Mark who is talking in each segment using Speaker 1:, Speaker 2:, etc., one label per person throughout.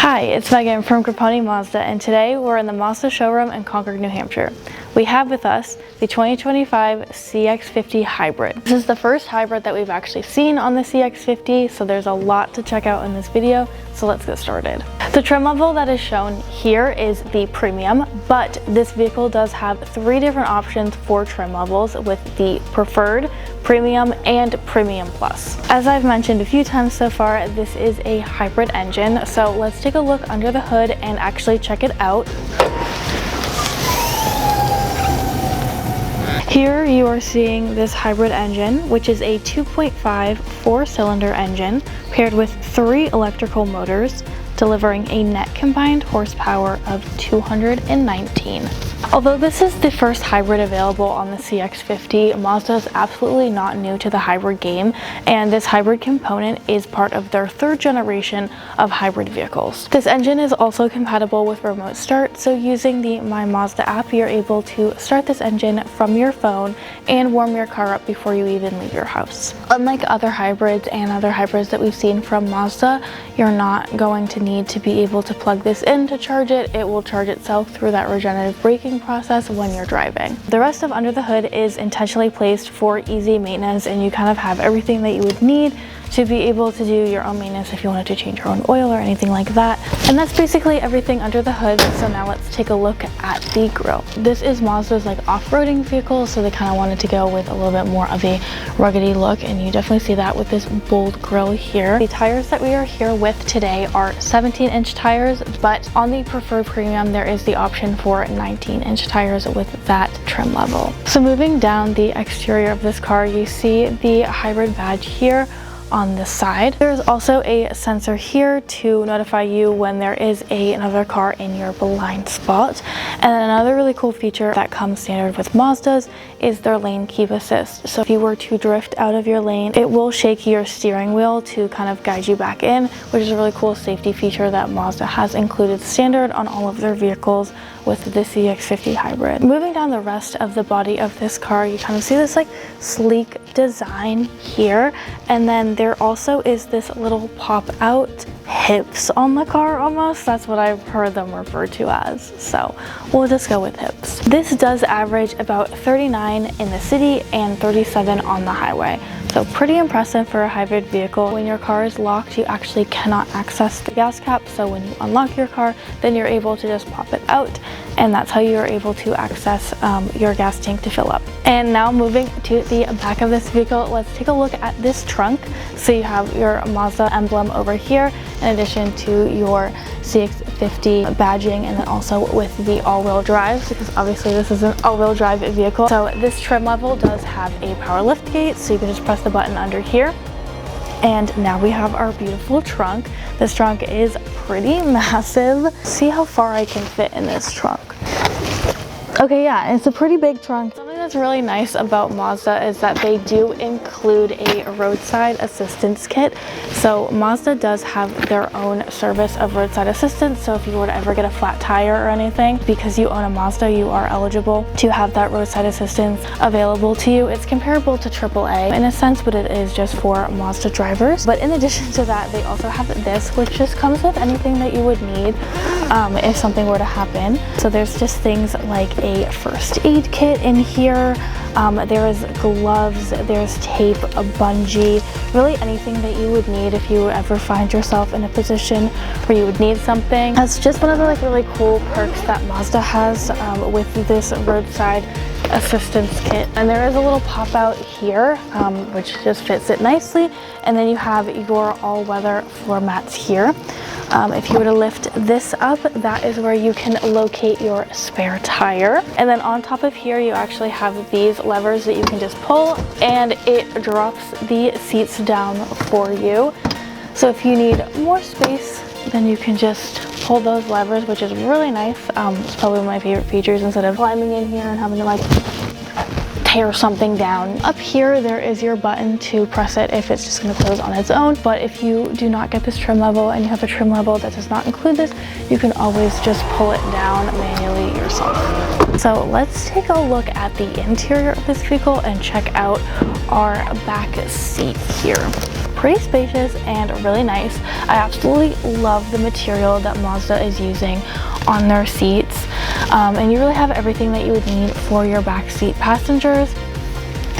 Speaker 1: Hi, it's Megan from Grappone Mazda, and today we're in the Mazda showroom in Concord, New Hampshire. We have with us the 2025 CX-50 Hybrid. This is the first hybrid that we've actually seen on the CX-50, so there's a lot to check out in this video, so let's get started. The trim level that is shown here is the Premium, but this vehicle does have three different options for trim levels with the Preferred, Premium, and Premium Plus. As I've mentioned a few times so far, this is a hybrid engine, so let's take a look under the hood and actually check it out. Here you are seeing this hybrid engine, which is a 2.5 four-cylinder engine paired with 3 electrical motors, delivering a net combined horsepower of 219. Although this is the first hybrid available on the CX-50, Mazda is absolutely not new to the hybrid game, and this hybrid component is part of their third generation of hybrid vehicles. This engine is also compatible with remote start, so using the My Mazda app, you're able to start this engine from your phone and warm your car up before you even leave your house. Unlike other hybrids and other hybrids that we've seen from Mazda, you're not going to need to be able to plug this in to charge it. It will charge itself through that regenerative braking process when you're driving. The rest of under the hood is intentionally placed for easy maintenance, and you kind of have everything that you would need to be able to do your own maintenance if you wanted to change your own oil or anything like that. And that's basically everything under the hood. So now let's take a look at the grille. This is Mazda's off-roading vehicle, so they kind of wanted to go with a little bit more of a ruggedy look, and you definitely see that with this bold grille here. The tires that we are here with today are 17-inch tires, but on the Preferred Premium there is the option for 19-inch tires with that trim level. So moving down the exterior of this car, you see the hybrid badge here on the side. There's also a sensor here to notify you when there is another car in your blind spot. And then another really cool feature that comes standard with Mazdas is their lane keep assist. So if you were to drift out of your lane, it will shake your steering wheel to kind of guide you back in, which is a really cool safety feature that Mazda has included standard on all of their vehicles with the CX-50 Hybrid. Moving down the rest of the body of this car, you kind of see this sleek design here, and then there also is this little pop out hips on the car almost. That's what I've heard them referred to as, so we'll just go with hips. This does average about 39 in the city and 37 on the highway. So pretty impressive for a hybrid vehicle. When your car is locked, you actually cannot access the gas cap. So when you unlock your car, then you're able to just pop it out, and that's how you're able to access your gas tank to fill up. And now moving to the back of this vehicle, let's take a look at this trunk. So you have your Mazda emblem over here, in addition to your CX-50 badging, and then also with the all-wheel drive, because obviously this is an all-wheel drive vehicle. So this trim level does have a power lift gate, so you can just press the button under here. And now we have our beautiful trunk. This trunk is pretty massive. See how far I can fit in this trunk. Okay, yeah, it's a pretty big trunk. Something that's really nice about Mazda is that they do include a roadside assistance kit. So Mazda does have their own service of roadside assistance. So if you were to ever get a flat tire or anything, because you own a Mazda, you are eligible to have that roadside assistance available to you. It's comparable to AAA in a sense, but it is just for Mazda drivers. But in addition to that, they also have this, which just comes with anything that you would need if something were to happen. So there's just things like a first aid kit in here. There is gloves, there's tape, a bungee, really anything that you would need if you ever find yourself in a position where you would need something. That's just one of the really cool perks that Mazda has with this roadside assistance kit. And there is a little pop out here, which just fits it nicely. And then you have your all-weather floor mats here. If you were to lift this up, that is where you can locate your spare tire. And then on top of here, you actually have these levers that you can just pull, and it drops the seats down for you. So if you need more space, then you can just pull those levers, which is really nice. It's probably one of my favorite features, instead of climbing in here and having to tear something down. Up here, there is your button to press it if it's just going to close on its own. But if you do not get this trim level and you have a trim level that does not include this, you can always just pull it down manually yourself. So let's take a look at the interior of this vehicle and check out our back seat here. pretty spacious and really nice. I absolutely love the material that Mazda is using on their seats, and you really have everything that you would need for your backseat passengers.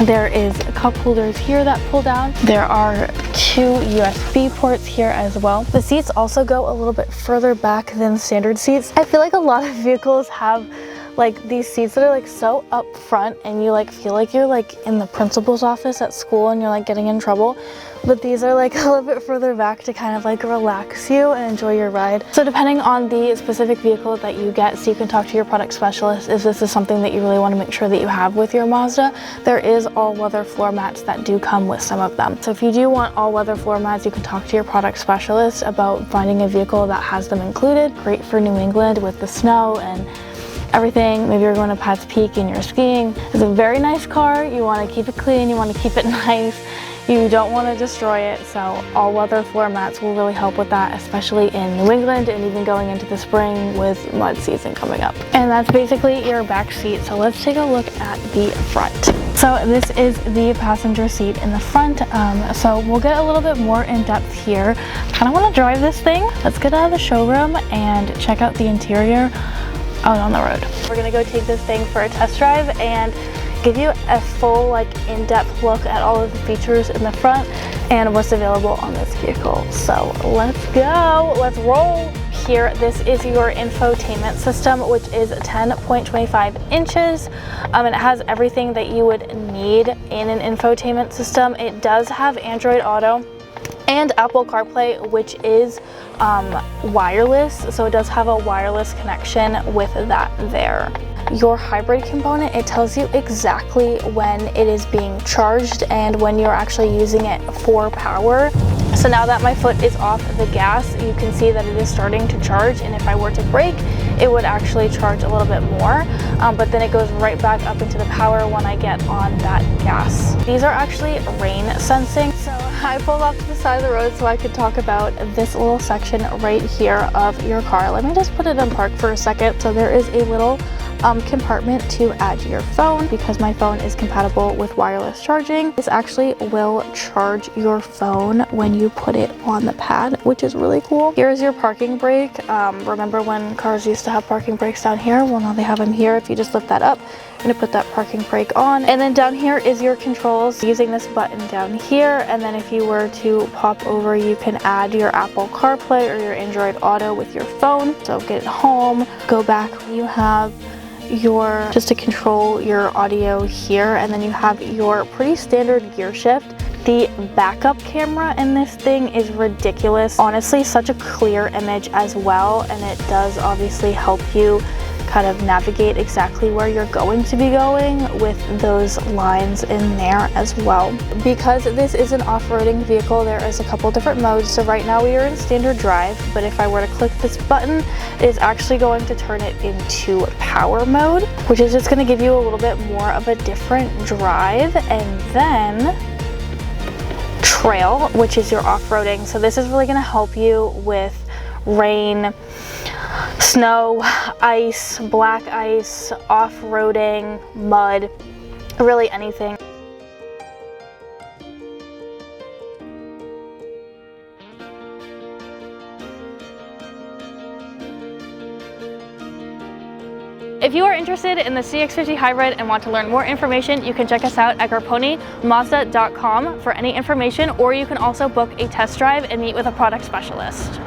Speaker 1: There is cup holders here that pull down. There are 2 USB ports here as well. The seats also go a little bit further back than standard seats. I feel like a lot of vehicles have like these seats that are like so up front, and you like feel like you're like in the principal's office at school and you're like getting in trouble. But these are like a little bit further back to kind of like relax you and enjoy your ride. So depending on the specific vehicle that you get, so you can talk to your product specialist if this is something that you really want to make sure that you have with your Mazda. There is all-weather floor mats that do come with some of them. So if you do want all-weather floor mats, you can talk to your product specialist about finding a vehicle that has them included. Great for New England with the snow and everything. Maybe you're going to Pat's Peak and you're skiing. It's a very nice car. You want to keep it clean, you want to keep it nice. You don't want to destroy it, so all-weather floor mats will really help with that, especially in New England and even going into the spring with mud season coming up. And that's basically your back seat. So let's take a look at the front. So this is the passenger seat in the front. So we'll get a little bit more in depth here. Kind of want to drive this thing. Let's get out of the showroom and check out the interior out on the road. We're gonna go take this thing for a test drive and give you a full like in-depth look at all of the features in the front and what's available on this vehicle. So let's go, let's roll. Here, this is your infotainment system, which is 10.25 inches. It has everything that you would need in an infotainment system. It does have Android Auto and Apple CarPlay, which is wireless, so it does have a wireless connection with that there. Your hybrid component, it tells you exactly when it is being charged and when you're actually using it for power. So now that my foot is off the gas, you can see that it is starting to charge, and if I were to brake, it would actually charge a little bit more, but then it goes right back up into the power when I get on that gas. These are actually rain sensing. So I pulled off to the side of the road so I could talk about this little section right here of your car. Let me just put it in park for a second. So there is a little compartment to add your phone, because my phone is compatible with wireless charging. This actually will charge your phone when you put it on the pad, which is really cool. Here's your parking brake. Remember when cars used to have parking brakes down here? Well, now they have them here. If you just lift that up, I'm gonna put that parking brake on. And then down here is your controls using this button down here. And then if you were to pop over, you can add your Apple CarPlay or your Android Auto with your phone. So get it home, go back, you have your just to control your audio here, and then you have your pretty standard gear shift. The backup camera in this thing is ridiculous. Honestly, such a clear image as well, and it does obviously help you kind of navigate exactly where you're going to be going with those lines in there as well. Because this is an off-roading vehicle, there is a couple different modes. So right now we are in standard drive, but if I were to click this button, it is actually going to turn it into power mode, which is just going to give you a little bit more of a different drive. And then trail, which is your off-roading. So this is really going to help you with rain, snow, ice, black ice, off-roading, mud, really anything. If you are interested in the CX-50 Hybrid and want to learn more information, you can check us out at Grappone Mazda.com for any information, or you can also book a test drive and meet with a product specialist.